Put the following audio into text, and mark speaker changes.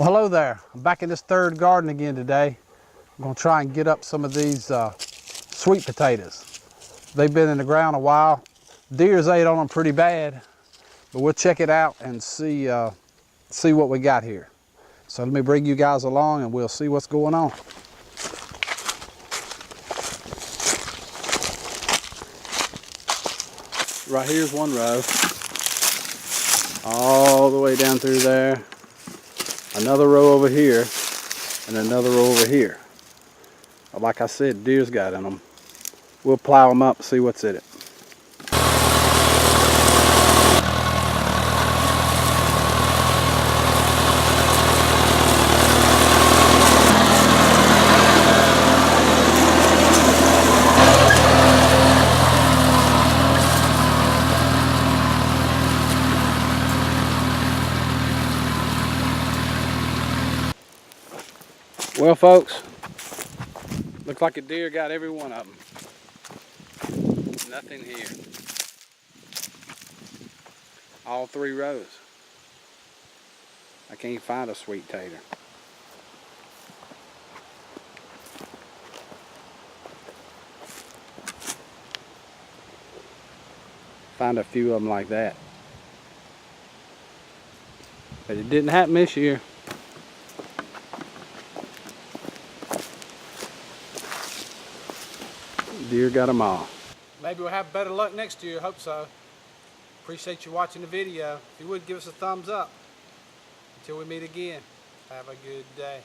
Speaker 1: Well, hello there. I'm back in this third garden again today. I'm gonna try and get up some of these sweet potatoes. They've been in the ground a while. Deer's ate on them pretty bad, but we'll check it out and see what we got here. So let me bring you guys along and we'll see what's going on. Right here's one row, all the way down through there. Another row over here, and another row over here. Like I said, deer's got in them. We'll plow them up, see what's in it. Well, folks, looks like a deer got every one of them. Nothing here. All three rows. I can't find a sweet tater. Find a few of them like that. But it didn't happen this year. Deer got them all. Maybe we'll have better luck next year. Hope so. Appreciate you watching the video. If you would, give us a thumbs up. Until we meet again, have a good day.